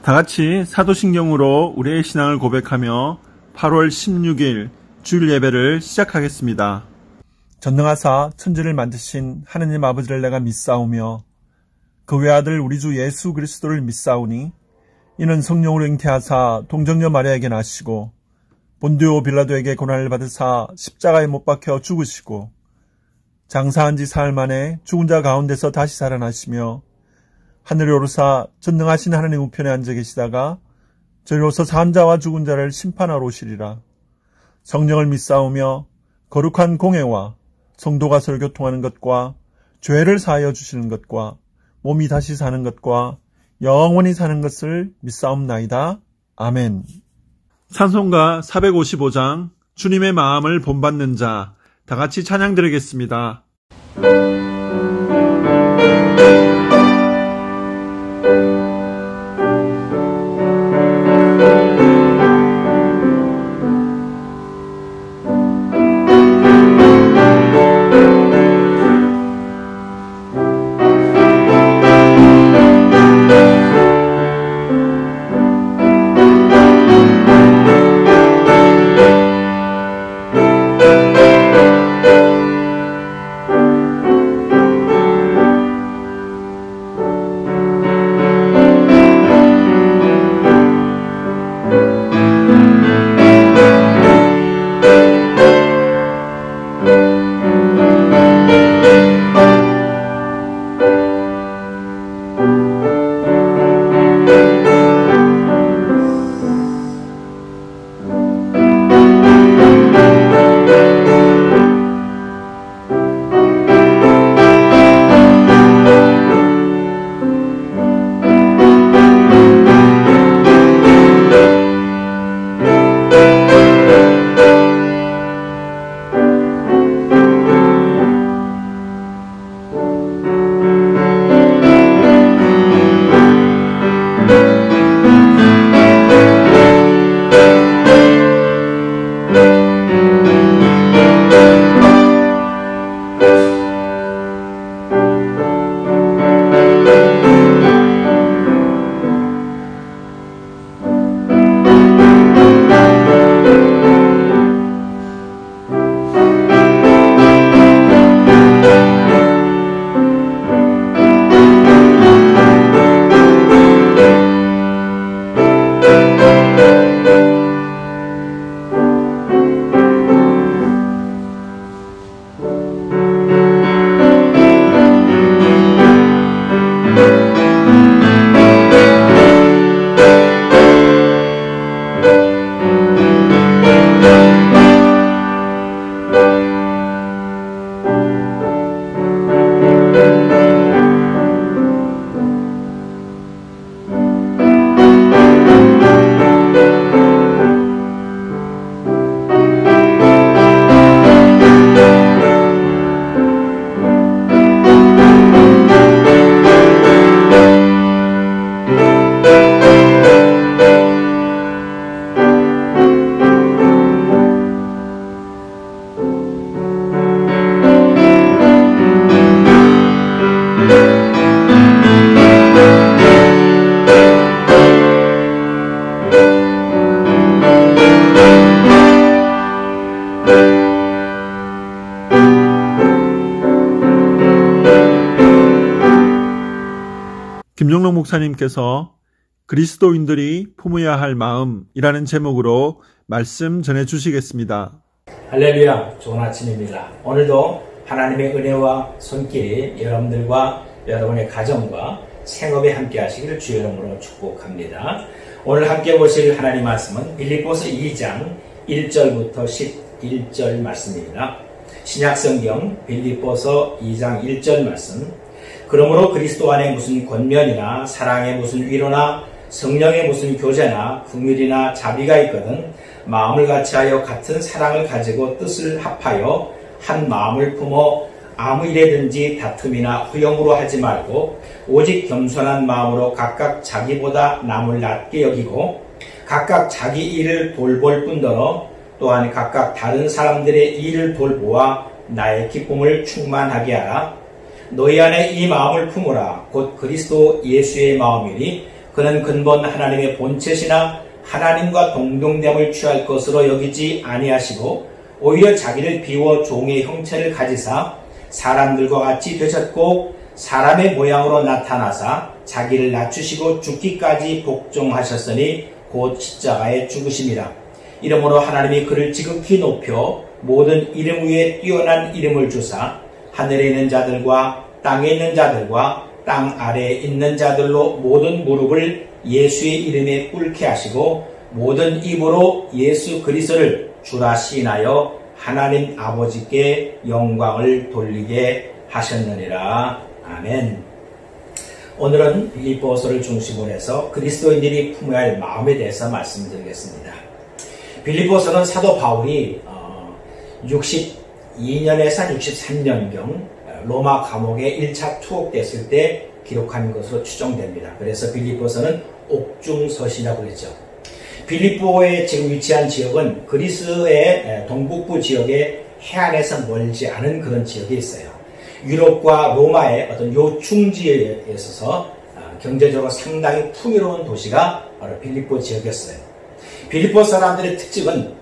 다 같이 사도신경으로 우리의 신앙을 고백하며 8월 16일 주일 예배를 시작하겠습니다. 전능하사 천지를 만드신 하느님 아버지를 내가 믿사오며 그 외아들 우리 주 예수 그리스도를 믿사오니 이는 성령으로 잉태하사 동정녀 마리아에게 나시고 본디오 빌라도에게 고난을 받으사 십자가에 못 박혀 죽으시고 장사한 지 사흘 만에 죽은 자 가운데서 다시 살아나시며 하늘에 오르사 전능하신 하나님 우편에 앉아 계시다가 저희로서 산 자와 죽은 자를 심판하러 오시리라. 성령을 믿사오며 거룩한 공회와 성도가 서로 교통하는 것과 죄를 사하여 주시는 것과 몸이 다시 사는 것과 영원히 사는 것을 믿사옵나이다. 아멘. 찬송가 455장 주님의 마음을 본받는 자, 다 같이 찬양 드리겠습니다. 김용록 목사님께서 그리스도인들이 품어야 할 마음이라는 제목으로 말씀 전해주시겠습니다. 할렐루야, 좋은 아침입니다. 오늘도 하나님의 은혜와 손길이 여러분들과 여러분의 가정과 생업에 함께 하시기를 주의 이름으로 축복합니다. 오늘 함께 보실 하나님 말씀은 빌립보서 2장 1절부터 11절 말씀입니다. 신약성경 빌립보서 2장 1절 말씀. 그러므로 그리스도 안에 무슨 권면이나 사랑에 무슨 위로나 성령의 무슨 교제나 긍휼이나 자비가 있거든 마음을 같이하여 같은 사랑을 가지고 뜻을 합하여 한 마음을 품어 아무 일에든지 다툼이나 후형으로 하지 말고 오직 겸손한 마음으로 각각 자기보다 남을 낮게 여기고 각각 자기 일을 돌볼 뿐더러 또한 각각 다른 사람들의 일을 돌보아 나의 기쁨을 충만하게 하라. 너희 안에 이 마음을 품으라. 곧 그리스도 예수의 마음이니 그는 근본 하나님의 본체시나 하나님과 동등됨을 취할 것으로 여기지 아니하시고 오히려 자기를 비워 종의 형체를 가지사 사람들과 같이 되셨고 사람의 모양으로 나타나사 자기를 낮추시고 죽기까지 복종하셨으니 곧 십자가에 죽으심이라. 이러므로 하나님이 그를 지극히 높여 모든 이름 위에 뛰어난 이름을 주사 하늘에 있는 자들과 땅에 있는 자들과 땅 아래에 있는 자들로 모든 무릎을 예수의 이름에 꿇게 하시고 모든 입으로 예수 그리스도를 주라 시인하여 하나님 아버지께 영광을 돌리게 하셨느니라. 아멘. 오늘은 빌립보서를 중심으로 해서 그리스도인들이 품어야 할 마음에 대해서 말씀드리겠습니다. 빌립보서는 사도 바울이 62년에서 63년경 로마 감옥에 1차 투옥됐을 때 기록한 것으로 추정됩니다. 그래서 빌립보서는 옥중서시라고 그랬죠. 빌립보에 지금 위치한 지역은 그리스의 동북부 지역의 해안에서 멀지 않은 그런 지역에 있어요. 유럽과 로마의 어떤 요충지에 있어서 경제적으로 상당히 풍요로운 도시가 바로 빌립보 지역이었어요. 빌립보 사람들의 특징은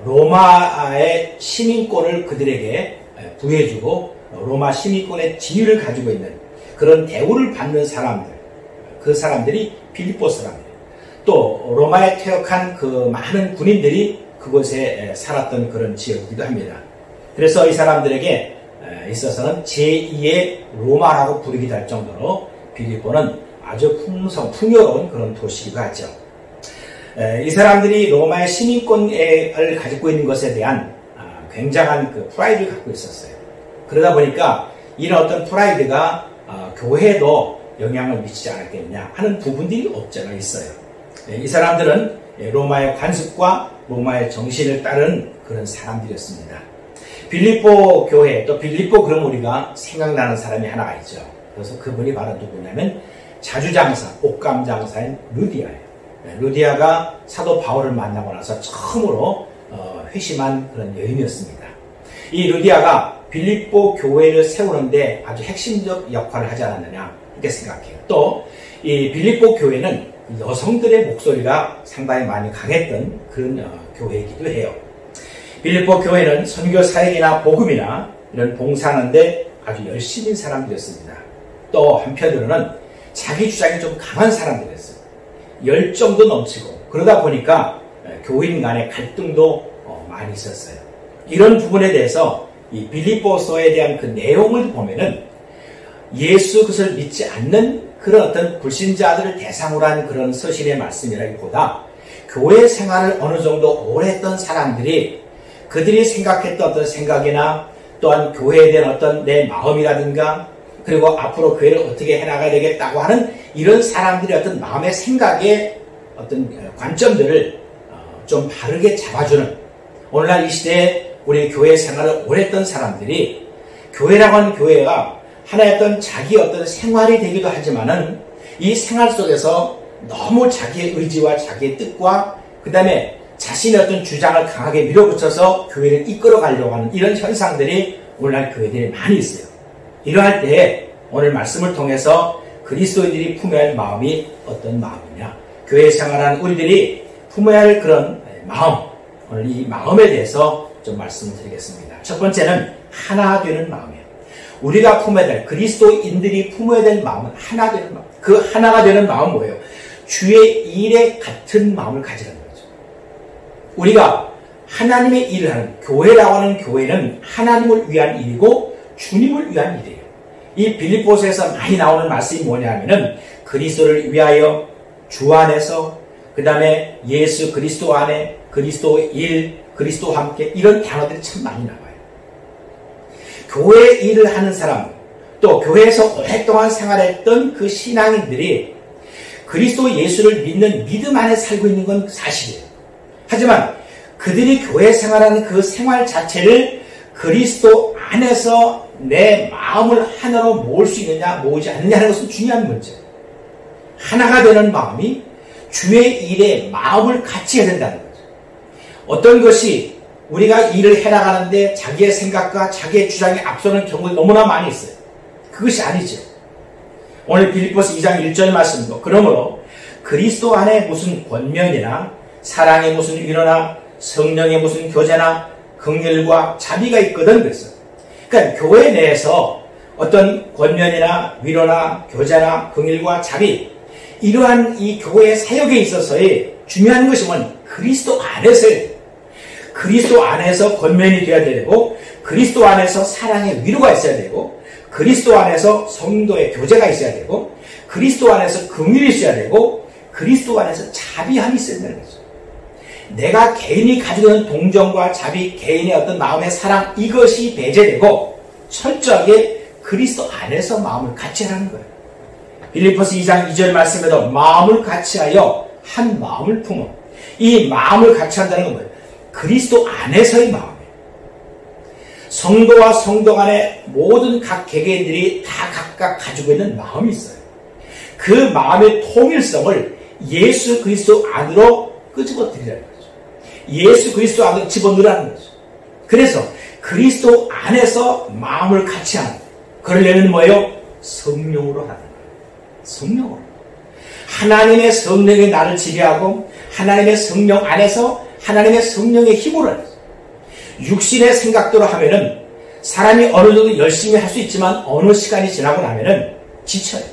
로마의 시민권을 그들에게 부여해주고 로마 시민권의 지위를 가지고 있는 그런 대우를 받는 사람들, 그 사람들이 빌립보 사람들, 또 로마에 퇴역한 그 많은 군인들이 그곳에 살았던 그런 지역이기도 합니다. 그래서 이 사람들에게 있어서는 제2의 로마라고 부르기도 할 정도로 빌립보는 아주 풍요로운 그런 도시이기도 하죠. 이 사람들이 로마의 시민권을 가지고 있는 것에 대한 굉장한 그 프라이드를 갖고 있었어요. 그러다 보니까 이런 어떤 프라이드가 교회에도 영향을 미치지 않았겠느냐 하는 부분들이 없지 않아 있어요. 이 사람들은 로마의 관습과 로마의 정신을 따르는 그런 사람들이었습니다. 빌립보 교회, 또 빌립보 그럼 우리가 생각나는 사람이 하나가 있죠. 그래서 그분이 바로 누구냐면 자주장사, 옷감장사인 루디아예요. 루디아가 사도 바울을 만나고 나서 처음으로 회심한 그런 여인이었습니다. 이 루디아가 빌립보 교회를 세우는데 아주 핵심적 역할을 하지 않았느냐 이렇게 생각해요. 또 이 빌립보 교회는 여성들의 목소리가 상당히 많이 강했던 그런 교회이기도 해요. 빌립보 교회는 선교 사역이나 복음이나 이런 봉사하는데 아주 열심인 사람들이었습니다. 또 한편으로는 자기 주장이 좀 강한 사람들이었어요. 열정도 넘치고 그러다 보니까 교인 간의 갈등도 많이 있었어요. 이런 부분에 대해서 이 빌립보서에 대한 그 내용을 보면은 예수 그리스도를 믿지 않는 그런 어떤 불신자들을 대상으로 한 그런 서신의 말씀이라기보다 교회 생활을 어느 정도 오래 했던 사람들이 그들이 생각했던 어떤 생각이나 또한 교회에 대한 어떤 내 마음이라든가 그리고 앞으로 교회를 어떻게 해나가야 되겠다고 하는 이런 사람들의 어떤 마음의 생각의 어떤 관점들을 좀 바르게 잡아주는 오늘날 이 시대에 우리 교회 생활을 오래 했던 사람들이 교회라고 하는 교회가 하나의 어떤 자기 어떤 생활이 되기도 하지만은 이 생활 속에서 너무 자기의 의지와 자기의 뜻과 그 다음에 자신의 어떤 주장을 강하게 밀어붙여서 교회를 이끌어 가려고 하는 이런 현상들이 오늘날 교회들이 많이 있어요. 이러할 때 오늘 말씀을 통해서 그리스도인들이 품어야 할 마음이 어떤 마음이냐, 교회 생활하는 우리들이 품어야 할 그런 마음, 오늘 이 마음에 대해서 좀 말씀을 드리겠습니다. 첫 번째는 하나 되는 마음이에요. 우리가 품어야 될, 그리스도인들이 품어야 될 마음은 하나 되는 마음. 그 하나가 되는 마음은 뭐예요? 주의 일에 같은 마음을 가지라는 거죠. 우리가 하나님의 일을 하는, 교회라고 하는 교회는 하나님을 위한 일이고 주님을 위한 일이에요. 이 빌립보서에서 많이 나오는 말씀이 뭐냐면은 그리스도를 위하여 주 안에서, 그 다음에 예수 그리스도 안에, 그리스도의 일, 그리스도와 함께, 이런 단어들이 참 많이 나와요. 교회 일을 하는 사람, 또 교회에서 오랫동안 생활했던 그 신앙인들이 그리스도 예수를 믿는 믿음 안에 살고 있는 건 사실이에요. 하지만 그들이 교회 생활하는 그 생활 자체를 그리스도 안에서 내 마음을 하나로 모을 수 있느냐 모으지 않느냐 하는 것은 중요한 문제예요. 하나가 되는 마음이 주의 일에 마음을 같이 해야 된다는 거죠. 어떤 것이 우리가 일을 해나가는데 자기의 생각과 자기의 주장이 앞서는 경우가 너무나 많이 있어요. 그것이 아니죠. 오늘 빌립보서 2장 1절 말씀도 그러므로 그리스도 안에 무슨 권면이나 사랑의 무슨 위로나 성령의 무슨 교제나 긍휼과 자비가 있거든. 그래서 그러니까 교회 내에서 어떤 권면이나 위로나 교제나 긍휼과 자비, 이러한 이 교회의 사역에 있어서의 중요한 것이 뭐냐면 그리스도 안에서의, 그리스도 안에서 권면이 되어야 되고, 그리스도 안에서 사랑의 위로가 있어야 되고, 그리스도 안에서 성도의 교제가 있어야 되고, 그리스도 안에서 긍휼이 있어야 되고, 그리스도 안에서 자비함이 있어야 되는 거죠. 내가 개인이 가지고 있는 동정과 자비, 개인의 어떤 마음의 사랑, 이것이 배제되고 철저하게 그리스도 안에서 마음을 같이하는 거예요. 빌립보서 2장 2절 말씀에도 마음을 같이하여 한 마음을 품어. 이 마음을 같이한다는 건 뭐예요? 그리스도 안에서의 마음이에요. 성도와 성도 간의 모든 각 개개인들이 다 각각 가지고 있는 마음이 있어요. 그 마음의 통일성을 예수 그리스도 안으로 끄집어들이라는 거죠. 예수 그리스도 안으로 집어넣으라는 거죠. 그래서 그리스도 안에서 마음을 같이하는, 그러려면 뭐예요? 성령으로 하는 거예요. 성령으로. 하나님의 성령이 나를 지배하고 하나님의 성령 안에서 하나님의 성령의 힘으로 하는 거예요. 육신의 생각대로 하면은 사람이 어느 정도 열심히 할 수 있지만 어느 시간이 지나고 나면은 지쳐요.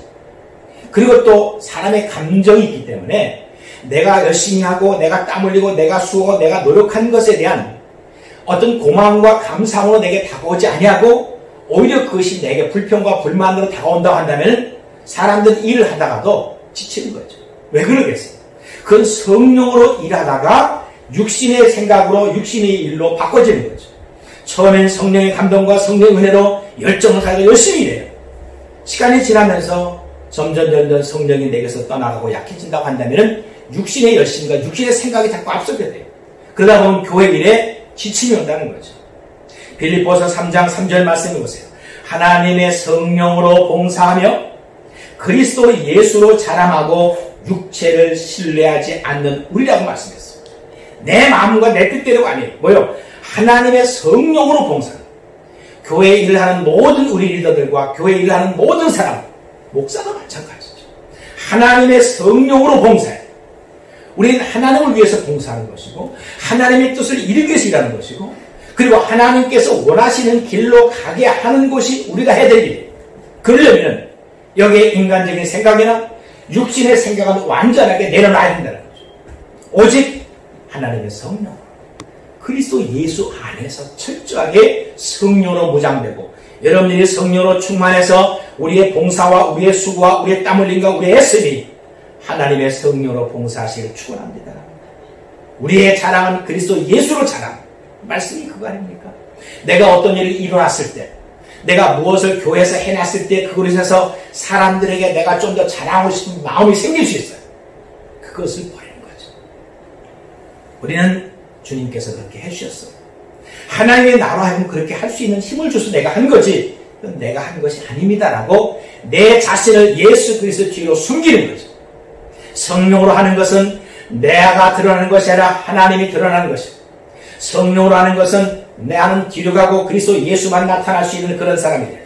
그리고 또 사람의 감정이 있기 때문에 내가 열심히 하고 내가 땀 흘리고 내가 수고하고 내가 노력한 것에 대한 어떤 고마움과 감사함으로 내게 다가오지 아니하고 오히려 그것이 내게 불평과 불만으로 다가온다고 한다면 사람들은 일을 하다가도 지치는 거죠. 왜 그러겠어요? 그건 성령으로 일하다가 육신의 생각으로 육신의 일로 바꿔지는 거죠. 처음엔 성령의 감동과 성령의 은혜로 열정을 가지고 열심히 일해요. 시간이 지나면서 점점 성령이 내게서 떠나가고 약해진다고 한다면 육신의 열심과 육신의 생각이 자꾸 앞서게 돼요. 그러다 보면 교회 일에 지침이 온다는 거죠. 빌립보서 3장 3절 말씀해 보세요. 하나님의 성령으로 봉사하며 그리스도 예수로 자랑하고 육체를 신뢰하지 않는 우리라고 말씀했어요. 내 마음과 내 뜻대로가 아니에요. 뭐요? 하나님의 성령으로 봉사하는, 교회 일을 하는 모든 우리 리더들과 교회 일을 하는 모든 사람, 목사도 마찬가지죠. 하나님의 성령으로 봉사해요. 우리는 하나님을 위해서 봉사하는 것이고 하나님의 뜻을 이루기 위해서 일하는 것이고, 그리고 하나님께서 원하시는 길로 가게 하는 것이 우리가 해야 될 일이에요. 그러려면 여기에 인간적인 생각이나 육신의 생각은 완전하게 내려놔야 된다는 거죠. 오직 하나님의 성령, 그리스도 예수 안에서 철저하게 성령으로 무장되고, 여러분들이 성령으로 충만해서 우리의 봉사와 우리의 수고와 우리의 땀 흘림과 우리의 애씀이 하나님의 성령으로 봉사하시기를 축원합니다. 우리의 자랑은 그리스도 예수로 자랑. 말씀이 그거 아닙니까? 내가 어떤 일을 일어났을 때, 내가 무엇을 교회에서 해놨을 때 그것을 해서 사람들에게 내가 좀 더 자랑하고 싶은 마음이 생길 수 있어요. 그것을 버리는 거죠. 우리는 주님께서 그렇게 해주셨어요. 하나님의 나로 하여금 그렇게 할 수 있는 힘을 줘서 내가 한 거지, 내가 한 것이 아닙니다라고 내 자신을 예수 그리스도 뒤로 숨기는 거죠. 성령으로 하는 것은 내가 드러나는 것이 아니라 하나님이 드러나는 것이고, 성령으로 하는 것은 나는 뒤로 가고 그리스도 예수만 나타날 수 있는 그런 사람이 돼요.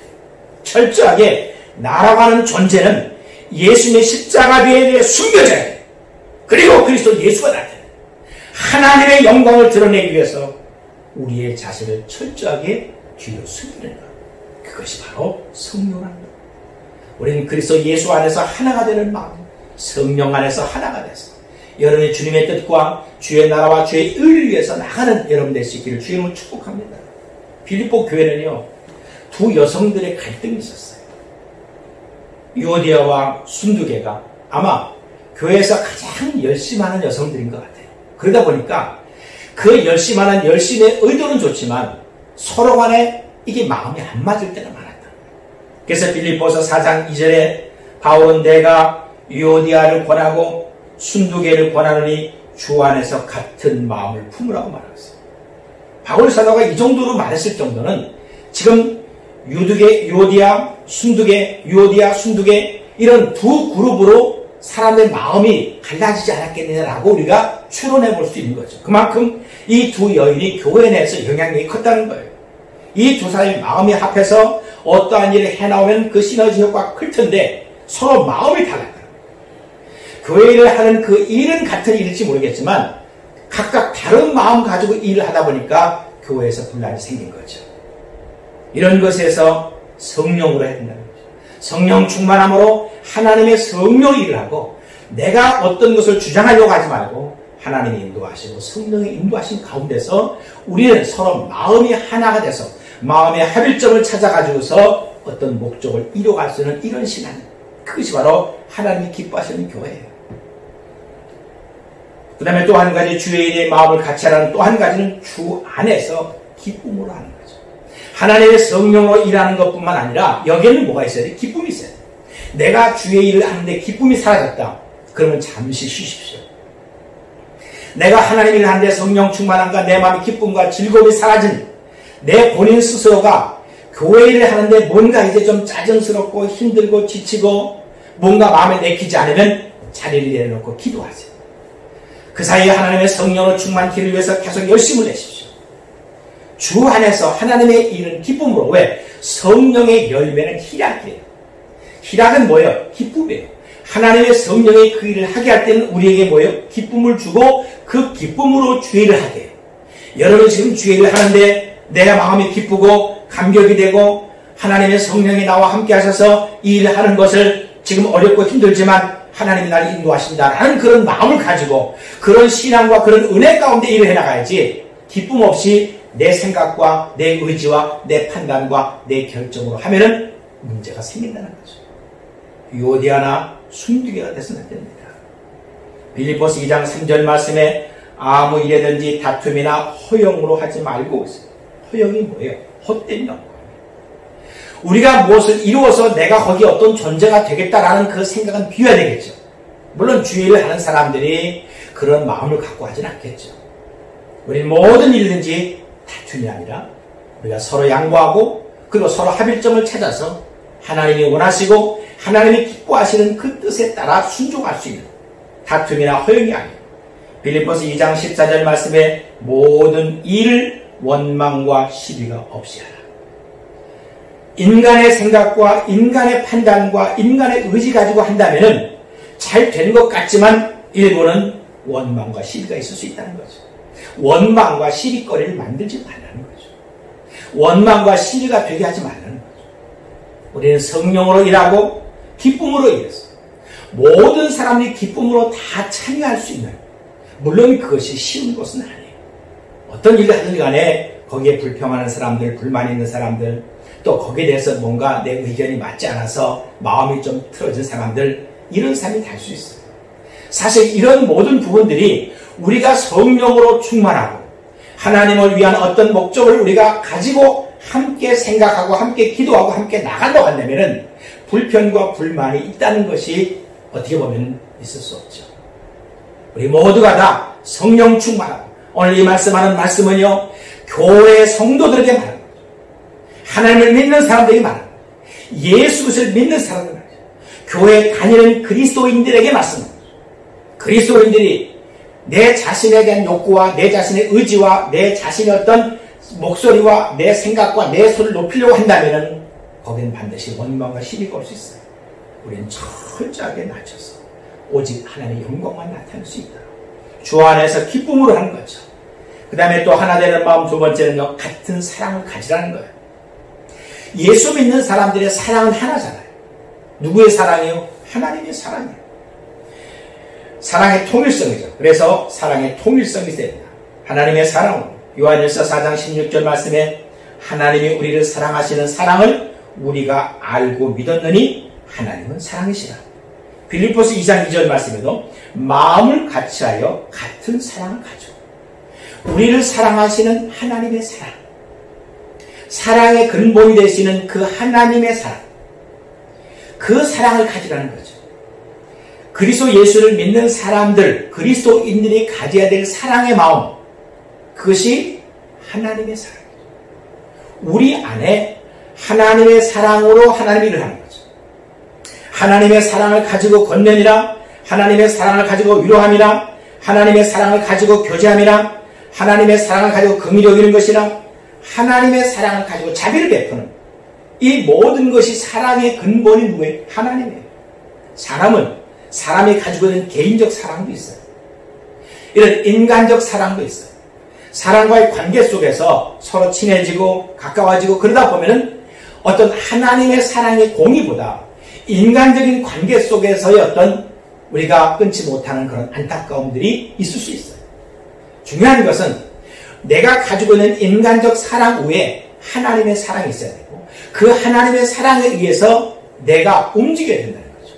철저하게 나라고 하는 존재는 예수님의 십자가 뒤에 숨겨져야 돼요. 그리고 그리스도 예수가 나타나요. 하나님의 영광을 드러내기 위해서 우리의 자신을 철저하게 뒤로 숨기는 것, 그것이 바로 성령이라는 것. 우리는 그리스도 예수 안에서 하나가 되는 마음, 성령 안에서 하나가 돼서 여러분의 주님의 뜻과 주의 나라와 주의 의를 위해서 나가는 여러분 될 수 있기를 주님을 축복합니다. 빌립보 교회는요, 두 여성들의 갈등이 있었어요. 유오디아와 순두개가 아마 교회에서 가장 열심하는 여성들인 것 같아요. 그러다 보니까 그 열심하는 열심의 의도는 좋지만 서로 간에 이게 마음이 안 맞을 때가 많았다. 그래서 빌립보서 4장 2절에 바울은 내가 유오디아를 권하고 순두개를 권하느니 주 안에서 같은 마음을 품으라고 말했어요. 바울 사도가 이 정도로 말했을 정도는 지금 유오디아, 순두개 이런 두 그룹으로 사람의 마음이 갈라지지 않았겠느냐라고 우리가 추론해 볼 수 있는 거죠. 그만큼 이 두 여인이 교회 내에서 영향력이 컸다는 거예요. 이 두 사람의 마음이 합해서 어떠한 일을 해나오면 그 시너지 효과가 클 텐데 서로 마음이 달랐다. 교회 일을 하는 그 일은 같은 일일지 모르겠지만 각각 다른 마음 가지고 일을 하다 보니까 교회에서 분란이 생긴 거죠. 이런 것에서 성령으로 해야 된다는 거죠. 성령 충만함으로 하나님의 성령 일을 하고 내가 어떤 것을 주장하려고 하지 말고 하나님이 인도하시고 성령의 인도하신 가운데서 우리는 서로 마음이 하나가 돼서 마음의 합일점을 찾아가지고서 어떤 목적을 이루어갈 수 있는 이런 신앙, 그것이 바로 하나님이 기뻐하시는 교회예요. 그 다음에 또 한 가지 주의 일에 마음을 같이 하라는 또 한 가지는 주 안에서 기쁨으로 하는 거죠. 하나님의 성령으로 일하는 것뿐만 아니라 여기에는 뭐가 있어야 돼? 기쁨이 있어야 돼. 내가 주의 일을 하는데 기쁨이 사라졌다. 그러면 잠시 쉬십시오. 내가 하나님 일을 하는데 성령 충만함과 내 마음의 기쁨과 즐거움이 사라진 내 본인 스스로가 교회 일을 하는데 뭔가 이제 좀 짜증스럽고 힘들고 지치고 뭔가 마음에 내키지 않으면 자리를 내려놓고 기도하세요. 그 사이에 하나님의 성령으로 충만키를 위해서 계속 열심을 내십시오. 주 안에서 하나님의 일은 기쁨으로. 왜? 성령의 열매는 희락이에요. 희락은 뭐예요? 기쁨이에요. 하나님의 성령의 그 일을 하게 할 때는 우리에게 뭐예요? 기쁨을 주고 그 기쁨으로 주의 일을 하게 해요. 여러분 지금 주의 일을 하는데 내가 마음이 기쁘고 감격이 되고 하나님의 성령이 나와 함께 하셔서 이 일을 하는 것을 지금 어렵고 힘들지만 하나님이 나를 인도하신다라는 그런 마음을 가지고 그런 신앙과 그런 은혜 가운데 일을 해나가야지 기쁨 없이 내 생각과 내 의지와 내 판단과 내 결정으로 하면은 문제가 생긴다는 거죠. 유오디아나 순두개가 돼서는 안 됩니다. 빌립보서 2장 3절 말씀에 아무 일에든지 다툼이나 허영으로 하지 말고 있어요. 허영이 뭐예요? 헛된 영광. 우리가 무엇을 이루어서 내가 거기에 어떤 존재가 되겠다라는 그 생각은 비워야 되겠죠. 물론 주의를 하는 사람들이 그런 마음을 갖고 하진 않겠죠. 우리는 모든 일든지 다툼이 아니라 우리가 서로 양보하고 그리고 서로 합일점을 찾아서 하나님이 원하시고 하나님이 기뻐하시는 그 뜻에 따라 순종할 수 있는 다툼이나 허영이 아니에요. 빌립보서 2장 14절 말씀에 모든 일을 원망과 시비가 없이 하라. 인간의 생각과 인간의 판단과 인간의 의지 가지고 한다면은 잘 된 것 같지만 일부는 원망과 시비가 있을 수 있다는 거죠. 원망과 시비거리를 만들지 말라는 거죠. 원망과 시비가 되게 하지 말라는 거죠. 우리는 성령으로 일하고 기쁨으로 일해서 모든 사람들이 기쁨으로 다 참여할 수 있는, 물론 그것이 쉬운 것은 아니에요. 어떤 일을 하든 간에 거기에 불평하는 사람들, 불만 있는 사람들, 또 거기에 대해서 뭔가 내 의견이 맞지 않아서 마음이 좀 틀어진 사람들, 이런 사람이 될 수 있어요. 사실 이런 모든 부분들이 우리가 성령으로 충만하고 하나님을 위한 어떤 목적을 우리가 가지고 함께 생각하고 함께 기도하고 함께 나간다고 한다면 불편과 불만이 있다는 것이 어떻게 보면 있을 수 없죠. 우리 모두가 다 성령 충만하고, 오늘 이 말씀하는 말씀은요, 교회 성도들에게 말하는 거죠. 하나님을 믿는 사람들에게 말하는 거죠. 예수 그리스도를 믿는 사람들 말이죠. 교회에 다니는 그리스도인들에게 말씀합니다. 그리스도인들이 내 자신에 대한 욕구와 내 자신의 의지와 내 자신의 어떤 목소리와 내 생각과 내 소리를 높이려고 한다면 거기는 반드시 원망과 시비가 올 수 있어요. 우리는 철저하게 낮춰서 오직 하나님의 영광만 나타낼 수 있다. 주 안에서 기쁨으로 하는 거죠. 그 다음에 또 하나 되는 마음, 두 번째는요, 같은 사랑을 가지라는 거예요. 예수 믿는 사람들의 사랑은 하나잖아요. 누구의 사랑이요? 하나님의 사랑이에요. 사랑의 통일성이죠. 그래서 사랑의 통일성이 됩니다. 하나님의 사랑은 요한일서 4장 16절 말씀에 하나님이 우리를 사랑하시는 사랑을 우리가 알고 믿었느니 하나님은 사랑이시라. 빌립보서 2장 2절 말씀에도 마음을 같이하여 같은 사랑을 가져. 우리를 사랑하시는 하나님의 사랑, 사랑의 근본이 되시는 그 하나님의 사랑, 그 사랑을 가지라는 거죠. 그리스도 예수를 믿는 사람들, 그리스도인들이 가져야 될 사랑의 마음, 그것이 하나님의 사랑이죠. 우리 안에 하나님의 사랑으로 하나님의 일을 하는 거죠. 하나님의 사랑을 가지고 권면이나 하나님의 사랑을 가지고 위로함이나 하나님의 사랑을 가지고 교제함이나 하나님의 사랑을 가지고 긍휼히 여기는 것이나 하나님의 사랑을 가지고 자비를 베푸는 이 모든 것이 사랑의 근본이 누구예요? 하나님이에요. 사람은 사람이 가지고 있는 개인적 사랑도 있어요. 이런 인간적 사랑도 있어요. 사람과의 관계 속에서 서로 친해지고 가까워지고 그러다 보면은 어떤 하나님의 사랑의 공의보다 인간적인 관계 속에서의 어떤 우리가 끊지 못하는 그런 안타까움들이 있을 수 있어요. 중요한 것은 내가 가지고 있는 인간적 사랑 외에 하나님의 사랑이 있어야 되고 그 하나님의 사랑에 의해서 내가 움직여야 된다는 거죠.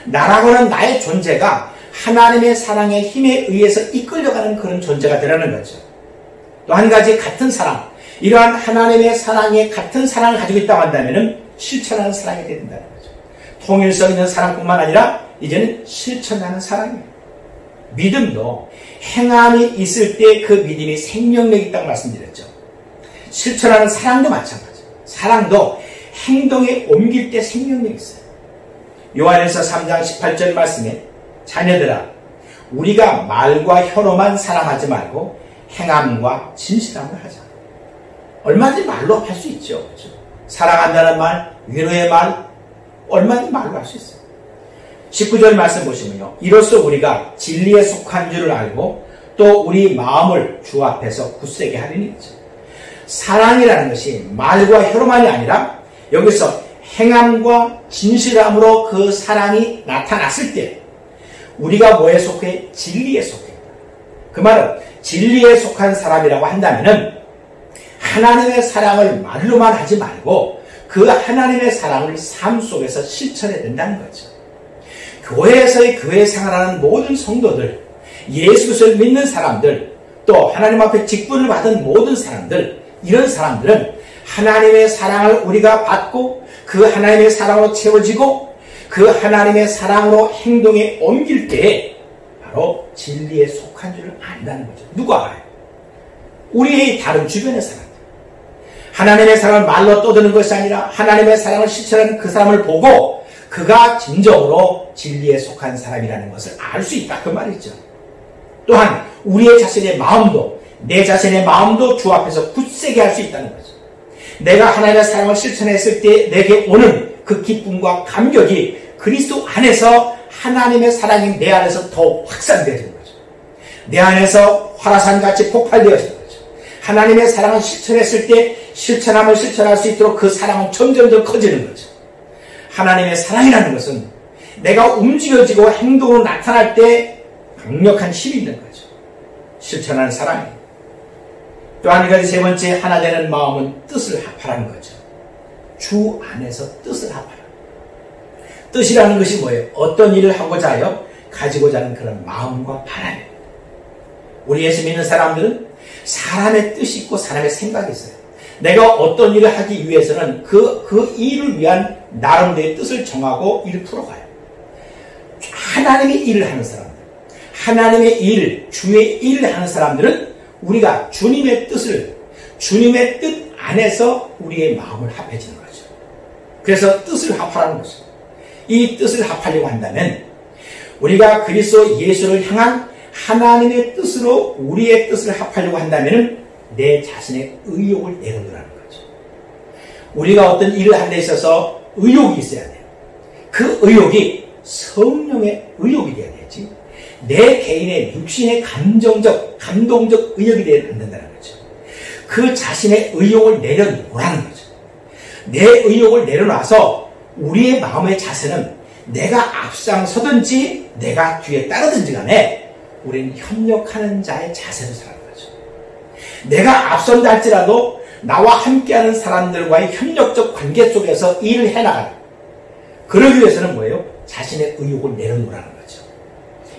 나라고는 나의 존재가 하나님의 사랑의 힘에 의해서 이끌려가는 그런 존재가 되라는 거죠. 또 한 가지 같은 사랑, 이러한 하나님의 사랑에 같은 사랑을 가지고 있다고 한다면 실천하는 사랑이 되야 된다는 거죠. 통일성 있는 사랑뿐만 아니라 이제는 실천하는 사랑이에요. 믿음도 행함이 있을 때 그 믿음이 생명력이 있다고 말씀드렸죠. 실천하는 사랑도 마찬가지예요. 사랑도 행동에 옮길 때 생명력이 있어요. 요한일서 3장 18절 말씀에 자녀들아 우리가 말과 혀로만 사랑하지 말고 행함과 진실함을 하자. 얼마든지 말로 할 수 있죠. 그렇죠? 사랑한다는 말, 위로의 말 얼마든지 말로 할 수 있어요. 19절 말씀 보시면요. 이로써 우리가 진리에 속한 줄을 알고 또 우리 마음을 주 앞에서 굳세게 하리니 있죠. 사랑이라는 것이 말과 혀로만이 아니라 여기서 행함과 진실함으로 그 사랑이 나타났을 때 우리가 뭐에 속해? 진리에 속해. 그 말은 진리에 속한 사람이라고 한다면은 하나님의 사랑을 말로만 하지 말고 그 하나님의 사랑을 삶 속에서 실천해야 된다는 거죠. 교회에서의 교회 생활하는 모든 성도들, 예수 그리스도를 믿는 사람들, 또 하나님 앞에 직분을 받은 모든 사람들, 이런 사람들은 하나님의 사랑을 우리가 받고 그 하나님의 사랑으로 채워지고 그 하나님의 사랑으로 행동에 옮길 때에 바로 진리에 속한 줄을 안다는 거죠. 누가 알아요? 우리의 다른 주변의 사람들. 하나님의 사랑을 말로 떠드는 것이 아니라 하나님의 사랑을 실천하는 그 사람을 보고 그가 진정으로 진리에 속한 사람이라는 것을 알 수 있다. 그 말이죠. 또한 우리의 자신의 마음도 내 자신의 마음도 주 앞에서 굳세게 할 수 있다는 거죠. 내가 하나님의 사랑을 실천했을 때 내게 오는 그 기쁨과 감격이 그리스도 안에서 하나님의 사랑이 내 안에서 더 확산되어지는 거죠. 내 안에서 화라산같이 폭발되어지는 거죠. 하나님의 사랑을 실천했을 때 실천함을 실천할 수 있도록 그 사랑은 점점 더 커지는 거죠. 하나님의 사랑이라는 것은 내가 움직여지고 행동으로 나타날 때 강력한 힘이 있는 거죠. 실천하는 사랑이에요. 또 한 가지 세 번째 하나 되는 마음은 뜻을 합하라는 거죠. 주 안에서 뜻을 합하라. 뜻이라는 것이 뭐예요? 어떤 일을 하고자 하여 가지고자 하는 그런 마음과 바람이에요. 우리 예수 믿는 사람들은 사람의 뜻이 있고 사람의 생각이 있어요. 내가 어떤 일을 하기 위해서는 그 일을 위한 나름대로의 뜻을 정하고 일을 풀어가요. 하나님의 일을 하는 사람들, 하나님의 일, 주의 일을 하는 사람들은 우리가 주님의 뜻을, 주님의 뜻 안에서 우리의 마음을 합해지는 거죠. 그래서 뜻을 합하라는 거죠. 이 뜻을 합하려고 한다면 우리가 그리스도 예수를 향한 하나님의 뜻으로 우리의 뜻을 합하려고 한다면 내 자신의 의욕을 내려놓으라는 거죠. 우리가 어떤 일을 하는 데 있어서 의욕이 있어야 돼요. 그 의욕이 성령의 의욕이 돼야 되지 내 개인의 육신의 감동적 의욕이 되어야 안 된다는 거죠. 그 자신의 의욕을 내려놓으라는 거죠. 내 의욕을 내려놔서 우리의 마음의 자세는 내가 앞장서든지 내가 뒤에 따르든지 간에 우리는 협력하는 자의 자세로 살아가는 거죠. 내가 앞선다 할지라도 나와 함께하는 사람들과의 협력적 관계 속에서 일을 해나가는, 그러기 위해서는 뭐예요? 자신의 의욕을 내려놓으라는 거죠.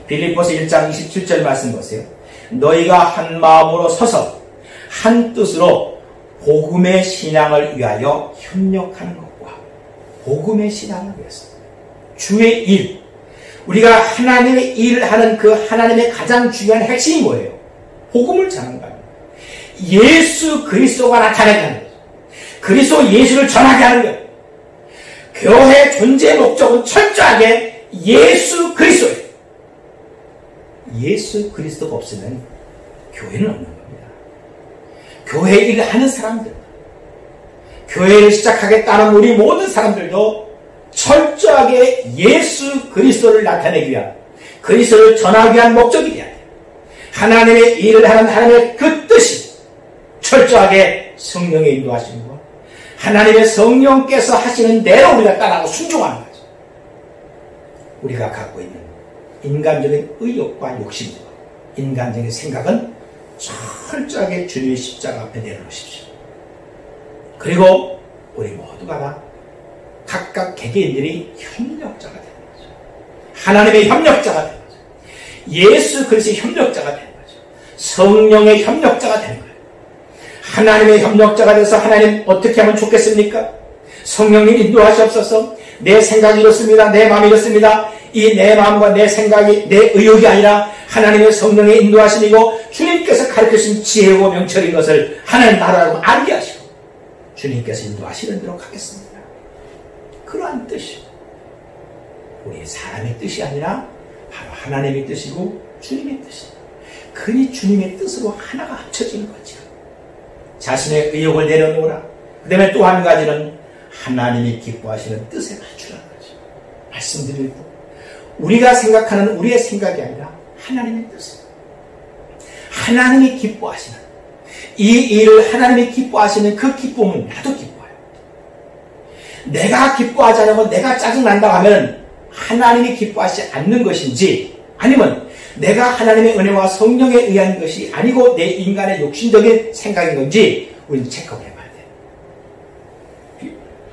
빌립보서 1장 27절 말씀 보세요. 너희가 한 마음으로 서서 한 뜻으로 복음의 신앙을 위하여 협력하는 것과, 복음의 신앙을 위해서 주의 일, 우리가 하나님의 일을 하는 그 하나님의 가장 중요한 핵심이 뭐예요? 복음을 전하는 거예요. 예수 그리스도가 나타나게 하는 거예요. 그리스도 예수를 전하게 하는 거예요. 교회의 존재의 목적은 철저하게 예수 그리스도예요. 예수 그리스도가 없으면 교회는 없는 겁니다. 교회 일을 하는 사람들, 교회를 시작하겠다는 우리 모든 사람들도 철저하게 예수 그리스도를 나타내기 위한, 그리스도를 전하기 위한 목적이 되어야 돼요. 하나님의 일을 하는 하나님의 그 뜻이 철저하게 성령의 인도하심과 하나님의 성령께서 하시는 대로 우리가 따라하고 순종하는 거죠. 우리가 갖고 있는 인간적인 의욕과 욕심과 인간적인 생각은 철저하게 주님의 십자가 앞에 내려놓으십시오. 그리고 우리 모두가 다 각각 개개인들이 협력자가 되는 거죠. 하나님의 협력자가 되는 거죠. 예수 그리스도의 협력자가 되는 거죠. 성령의 협력자가 되는 거예요. 하나님의 협력자가 돼서 하나님 어떻게 하면 좋겠습니까? 성령님 인도하시옵소서. 내 생각이 이렇습니다. 내 마음이 이렇습니다. 이 내 마음과 내 생각이 내 의욕이 아니라 하나님의 성령의 인도하심이고 주님께서 가르쳐주신 지혜고 명철인 것을 하나님 나라로 알게 하시고 주님께서 인도하시는 대로 가겠습니다. 그러한 뜻이 우리 사람의 뜻이 아니라 바로 하나님의 뜻이고 주님의 뜻입니다. 그니 주님의 뜻으로 하나가 합쳐지는 거죠. 자신의 의욕을 내려놓으라. 그 다음에 또 한 가지는 하나님이 기뻐하시는 뜻에 맞추라는 거죠. 말씀드리고 우리가 생각하는 우리의 생각이 아니라 하나님의 뜻입니다. 하나님이 기뻐하시는 이 일을 하나님이 기뻐하시는 그 기쁨은 나도 기뻐해요. 내가 기뻐하지 않으면 내가 짜증난다고 하면 하나님이 기뻐하시지 않는 것인지 아니면 내가 하나님의 은혜와 성령에 의한 것이 아니고 내 인간의 욕심적인 생각인 건지 우리는 체크해 봐야 돼요.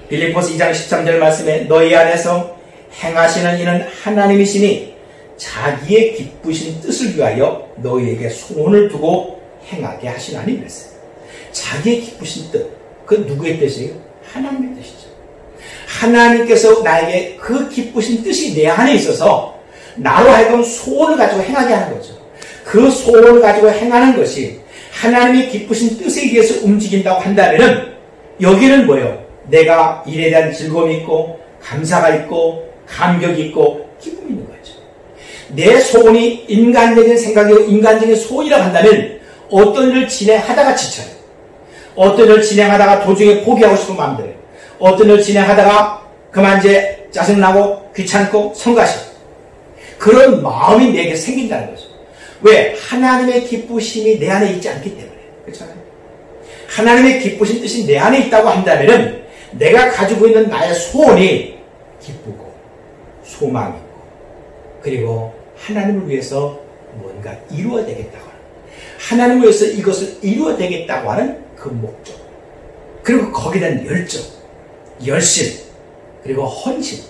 빌립보서 2장 13절 말씀에 너희 안에서 행하시는 이는 하나님이시니 자기의 기쁘신 뜻을 위하여 너희에게 소원을 두고 행하게 하시나니 그랬어요. 자기의 기쁘신 뜻, 그 누구의 뜻이에요? 하나님의 뜻이죠. 하나님께서 나에게 그 기쁘신 뜻이 내 안에 있어서 나로 하여금 소원을 가지고 행하게 하는 거죠. 그 소원을 가지고 행하는 것이 하나님의 기쁘신 뜻에 의해서 움직인다고 한다면 여기는 뭐예요? 내가 일에 대한 즐거움이 있고 감사가 있고 감격이 있고 기쁨이 있는 거죠. 내 소원이 인간적인 생각이고 인간적인 소원이라고 한다면 어떤 일을 진행하다가 지쳐요. 어떤 일을 진행하다가 도중에 포기하고 싶은 마음 들어요. 어떤 일을 진행하다가 그만 이제 짜증나고 귀찮고 성가시고 그런 마음이 내게 생긴다는 거죠. 왜? 하나님의 기쁘심이 내 안에 있지 않기 때문에. 그렇잖아요. 하나님의 기쁘신 뜻이 내 안에 있다고 한다면 내가 가지고 있는 나의 소원이 기쁘고 소망이 있고 그리고 하나님을 위해서 뭔가 이루어야 되겠다고 하는 하나님을 위해서 이것을 이루어야 되겠다고 하는 그 목적 그리고 거기에 대한 열정, 열심 그리고 헌신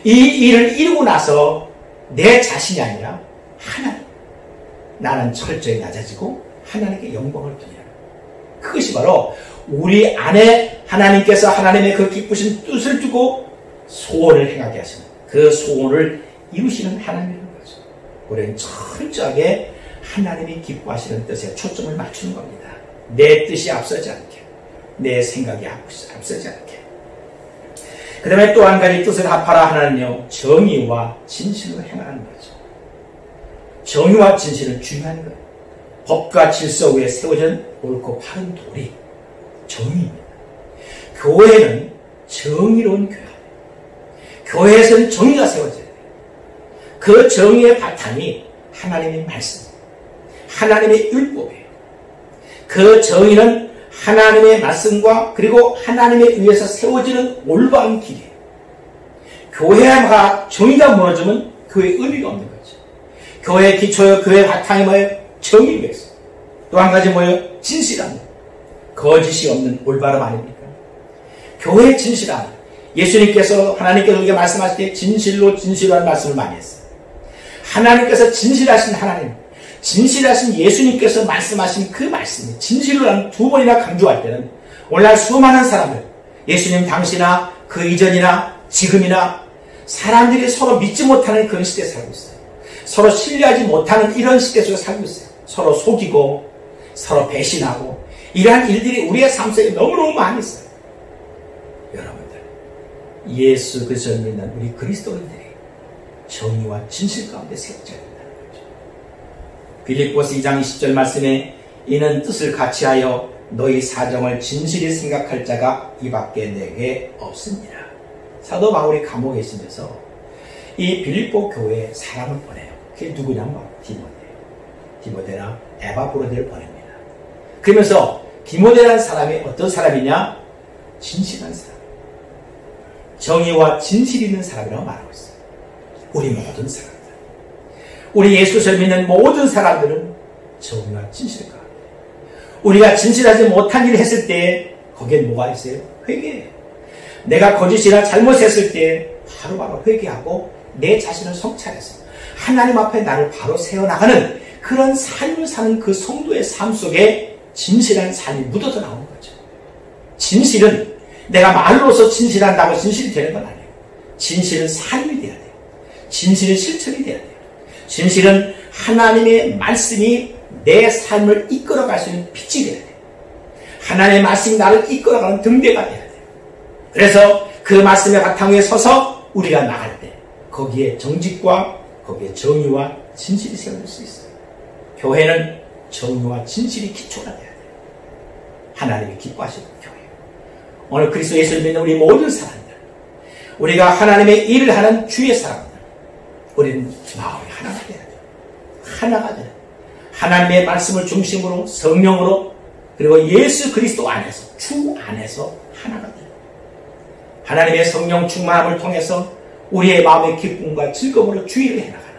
이 일을 이루고 나서 내 자신이 아니라 하나님 나는 철저히 낮아지고 하나님께 영광을 드리라. 그것이 바로 우리 안에 하나님께서 하나님의 그 기쁘신 뜻을 두고 소원을 행하게 하시는 그 소원을 이루시는 하나님이라는 거죠. 우리는 철저하게 하나님이 기뻐하시는 뜻에 초점을 맞추는 겁니다. 내 뜻이 앞서지 않게 내 생각이 앞서지 않게 그 다음에 또 한 가지 뜻을 합하라 하나는요 정의와 진실로 행하는 거죠. 정의와 진실은 중요한 거예요. 법과 질서 위에 세워진 옳고 바른 도리 정의입니다. 교회는 정의로운 교회 교회에서는 정의가 세워져야 돼요. 그 정의의 바탕이 하나님의 말씀 하나님의 율법이에요. 그 정의는 하나님의 말씀과 그리고 하나님에 의해서 세워지는 올바른 길이에요. 교회가 정의가 무너지면 교회의 의미가 없는 거죠. 교회의 기초요 교회의 바탕이 뭐예요? 정의가 있어요. 또 한 가지 뭐예요? 진실함. 거짓이 없는 올바름 아닙니까? 교회의 진실함. 예수님께서 하나님께서 우리가 말씀하실 때 진실로 진실한 말씀을 많이 했어요. 하나님께서 진실하신 하나님 진실하신 예수님께서 말씀하신 그 말씀이 진실로라는 두 번이나 강조할 때는 오늘날 수많은 사람들 예수님 당시나 그 이전이나 지금이나 사람들이 서로 믿지 못하는 그런 시대에 살고 있어요. 서로 신뢰하지 못하는 이런 시대 속에 살고 있어요. 서로 속이고 서로 배신하고 이러한 일들이 우리의 삶 속에 너무너무 많이 있어요. 여러분들 예수 그리스도를 믿는 우리 그리스도인들이 정의와 진실 가운데 세워져야 된다는 거죠. 빌립보서 2장 20절 말씀에 이는 뜻을 같이하여 너희 사정을 진실히 생각할 자가 이밖에 내게 없습니다. 사도 바울이 감옥에 있으면서 이 빌립보 교회에 사람을 보내요. 그게 누구냐면 디모데나 에바브로데를 보냅니다. 그러면서 디모데라는 사람이 어떤 사람이냐? 진실한 사람, 정의와 진실이 있는 사람이라고 말하고 있어요. 우리 모든 사람들, 우리 예수를 믿는 모든 사람들은 정의와 진실을 가합니다. 우리가 진실하지 못한 일을 했을 때 거기에 뭐가 있어요? 회개예요. 내가 거짓이나 잘못했을 때 바로바로 회개하고 내 자신을 성찰해서 하나님 앞에 나를 바로 세워나가는 그런 삶을 사는 그 성도의 삶 속에 진실한 삶이 묻어져 나오는 거죠. 진실은 내가 말로서 진실한다고 진실이 되는 건 아니에요. 진실은 삶이 돼야 돼요. 진실은 실천이 돼야 돼요. 진실은 하나님의 말씀이 내 삶을 이끌어갈 수 있는 빛이 돼야 돼요. 하나님의 말씀이 나를 이끌어가는 등대가 돼야 돼요. 그래서 그 말씀의 바탕 위에 서서 우리가 나갈 때 거기에 정직과 거기에 정의와 진실이 세워질 수 있어요. 교회는 정의와 진실이 기초가 돼야 돼요. 하나님이 기뻐하시는 교회. 오늘 그리스도 예수를 믿는 우리 모든 사람들, 우리가 하나님의 일을 하는 주의 사람들, 우리는 마음이 하나가 돼야 돼요. 하나가 돼요. 하나님의 말씀을 중심으로 성령으로 그리고 예수 그리스도 안에서 주 안에서 하나가 돼요. 하나님의 성령 충만함을 통해서 우리의 마음의 기쁨과 즐거움으로 주의를 해나가는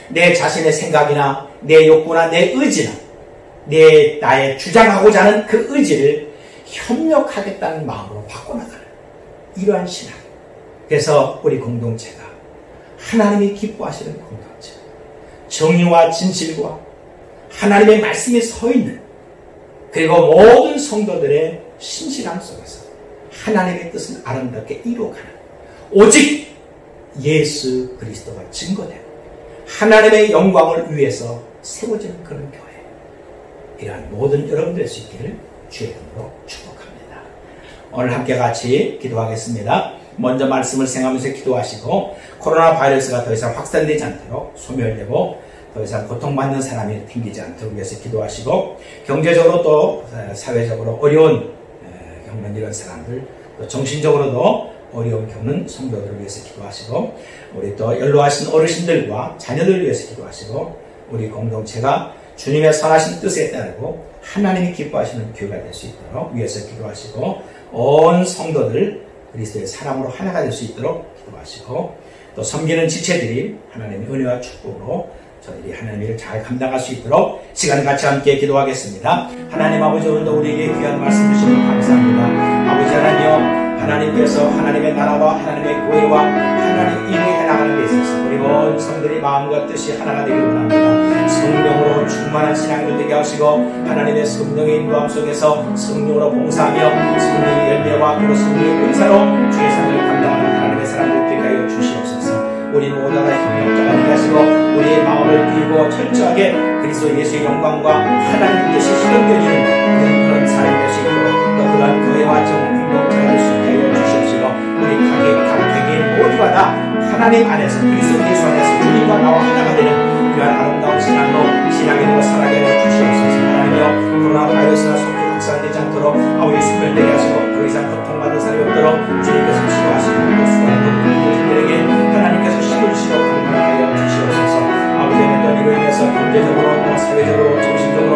내 자신의 생각이나 내 욕구나 내 의지나 나의 주장하고자 하는 그 의지를 협력하겠다는 마음으로 바꿔나가는 이러한 신앙. 그래서 우리 공동체가 하나님이 기뻐하시는 공동체, 정의와 진실과 하나님의 말씀에 서 있는 그리고 모든 성도들의 신실함 속에서 하나님의 뜻을 아름답게 이루어가는 오직 예수 그리스도가 증거되고 하나님의 영광을 위해서 세워지는 그런 교회, 이러한 모든 여러분들 수 있기를 주의 이름으로 축복합니다. 오늘 함께 같이 기도하겠습니다. 먼저 말씀을 생각하면서 기도하시고 코로나 바이러스가 더 이상 확산되지 않도록 소멸되고 더 이상 고통받는 사람이 생기지 않도록 위해서 기도하시고 경제적으로 또 사회적으로 어려운 겪는 이런 사람들, 또 정신적으로도 어려움 겪는 성도들을 위해서 기도하시고 우리 또 연로하신 어르신들과 자녀들을 위해서 기도하시고 우리 공동체가 주님의 선하신 뜻에 따르고 하나님이 기뻐하시는 교회가 될 수 있도록 위해서 기도하시고 온 성도들 그리스도의 사람으로 하나가 될 수 있도록 기도하시고 또 섬기는 지체들이 하나님의 은혜와 축복으로 저희들이 하나님의 일을 잘 감당할 수 있도록 시간 같이 함께 기도하겠습니다. 하나님 아버지, 오늘도 우리에게 귀한 말씀 주시면 감사합니다. 아버지 하나님, 하나님께서 하나님의 나라와 하나님의 교회와 하나님 일을 해나가는 데 있어서 우리 온 성들이 마음과 뜻이 하나가 되길 원합니다. 성령으로 충만한 신앙이 되게 하시고 하나님의 성령의 인도함 속에서 성령으로 봉사하며 성령의 열매와 그리고 성령의 은사로 주의 삶을 감당하는 하나님의 사람들 되게 하여 주시옵소서. 우리 모두가 협력자가 되게 하시고 우리의 마음을 비우고 철저하게 그리스도 예수의 영광과 하나님 뜻이 실현되는 그런 사람이 될 수 있도록 또 그러한 교회와 공동체가 될 수 있게 하여 주시옵시고 우리 각 개개인 모두가 다 하나님 안에서 그리스도 예수 안에서 주님과 나와 하나가 되는 그러한 아름다운 신앙으로 살아가게 하여 주시옵소서. 하나님이여, 코로나 바이러스가 속히 확산되지 않도록 아버지 소멸되게 하시고 더 이상 고통받는 사람이 없도록 주님께서 치료하시고 또 수고하는 분들에게 하나님께서 힘을 주시고 건강하게 하여 주시옵소서. 아버지의 이로 인해서 경제적으로 사회적으로 정신적으로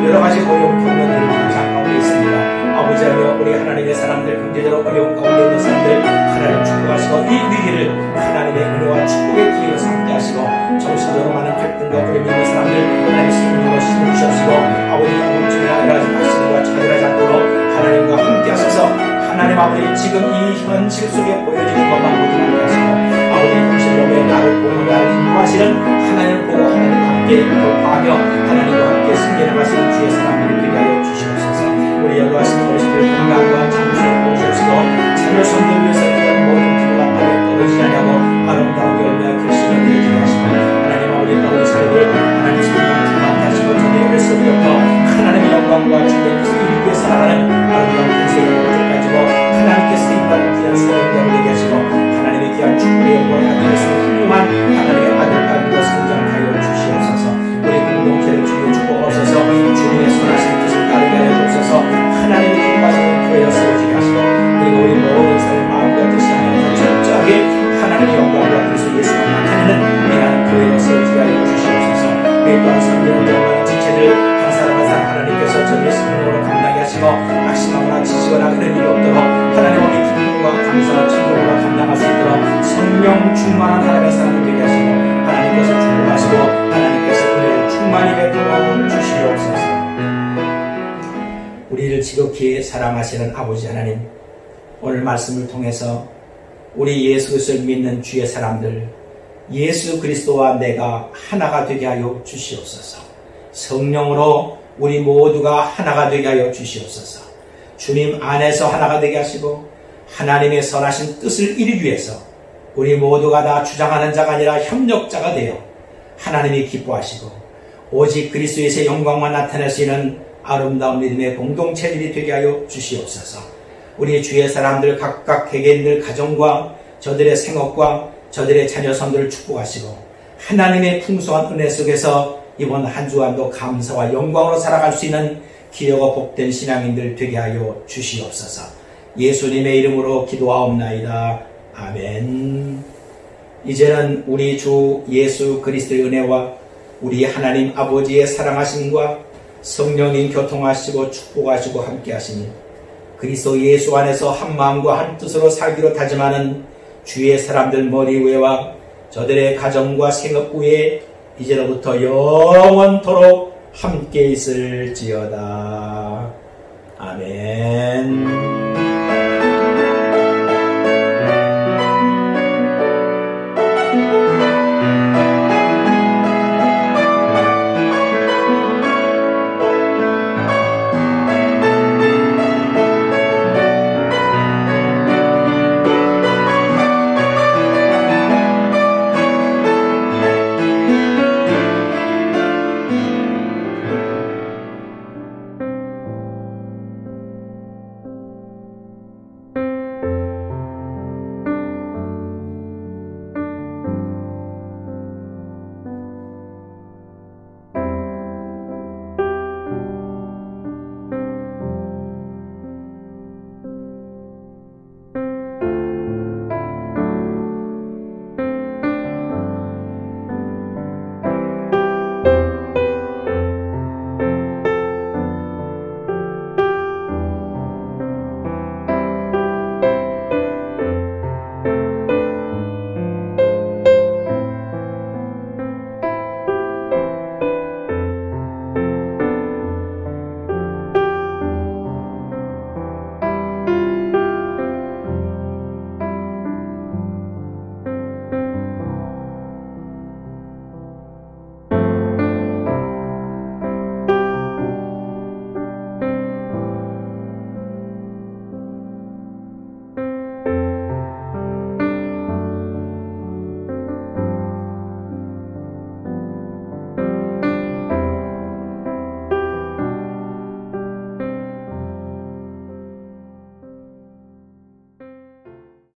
여러 가지 어려움 겪는 일을 항상 가운데 있습니다. 아버지 하며 우리 하나님의 사람들, 경제적으로 어려움 가운데 있는 사람들 하나님 축복하시고 이 위기를 하나님의 은혜와 축복의 기회로 삼게 하시고 정신적으로 많은 갈등과 어려움이 있는 사람들 하나님의 성령으로 힘을 주시옵시고 아버지 우울증이나 여러 가지 박신과 차별하지 않도록 하나님과 함께 하셔서 하나님 아버지 지금 이 현실 속에 보여지는 것만 모두 함께 하시고 아버지 현실로의 나를 보고 나를 인도하시는 하나님을 보고 하나님과 함께 돌파하며 하나님과 함께 승리나가시는 주의 사람들을 되게 하여 주시옵소서. 우리 연로하신 어르신들 건강과 장수를 보시옵시고 자녀 손들 위해서 기도하는 모든 기도가 하늘에 떨어지지 않냐고 아름다운 열매와 결실을 드리게 하시고 하나님 아버지 우리 사회를 하나님 성령 충만케 하시고 저희의 어려서부터 하나님의 영광과 주의 뜻을 이루게 살아가는 아름다운 인생의 모습을 가지고 하나님께 쓰임받는 귀한 사람들을 되게 하시고 하나님의 귀한 축복의 영광을 하늘에서 훌륭한 하나님의 아들과 성장하여 주시옵소서. 우리 공동체를 주여 축복하소서. 주님의 선하신 뜻을 따르게 하여 주옵소서. 하나님의 기뻐하시는 교회가 세워지게 하시고 그리고 우리 모든 사람의 운동하는 지체들 한 사람 한 사람 하나님께서 저들의 성령으로 감당하게 하시고 낙심하거나 지치거나 그런 일이 없도록 하나님 우리 기쁨과 감사와 즐거움으로 감당할 수 있도록 성령 충만한 하나님의 사람이 되게 하시고 하나님께서 축복하시고 하나님께서 은혜를 충만히 베풀어 주시옵소서. 우리를 지극히 사랑하시는 아버지 하나님, 오늘 말씀을 통해서 우리 예수 그리스도를 믿는 주의 사람들, 예수 그리스도와 내가 하나가 되게 하여 주시옵소서. 성령으로 우리 모두가 하나가 되게 하여 주시옵소서. 주님 안에서 하나가 되게 하시고 하나님의 선하신 뜻을 이루기 위해서 우리 모두가 다 주장하는 자가 아니라 협력자가 되어 하나님이 기뻐하시고 오직 그리스도에서 영광만 나타낼 수 있는 아름다운 믿음의 공동체들이 되게 하여 주시옵소서. 우리 주의 사람들 각각 개개인들 가정과 저들의 생업과 저들의 자녀 손들을 축복하시고 하나님의 풍성한 은혜 속에서 이번 한 주간도 감사와 영광으로 살아갈 수 있는 기여가 복된 신앙인들 되게 하여 주시옵소서. 예수님의 이름으로 기도하옵나이다. 아멘. 이제는 우리 주 예수 그리스도의 은혜와 우리 하나님 아버지의 사랑하심과 성령님 교통하시고 축복하시고 함께하시니 그리스도 예수 안에서 한 마음과 한 뜻으로 살기로 다짐하는 주의 사람들 머리 위와 저들의 가정과 생업 위에 이제로부터 영원토록 함께 있을지어다. 아멘.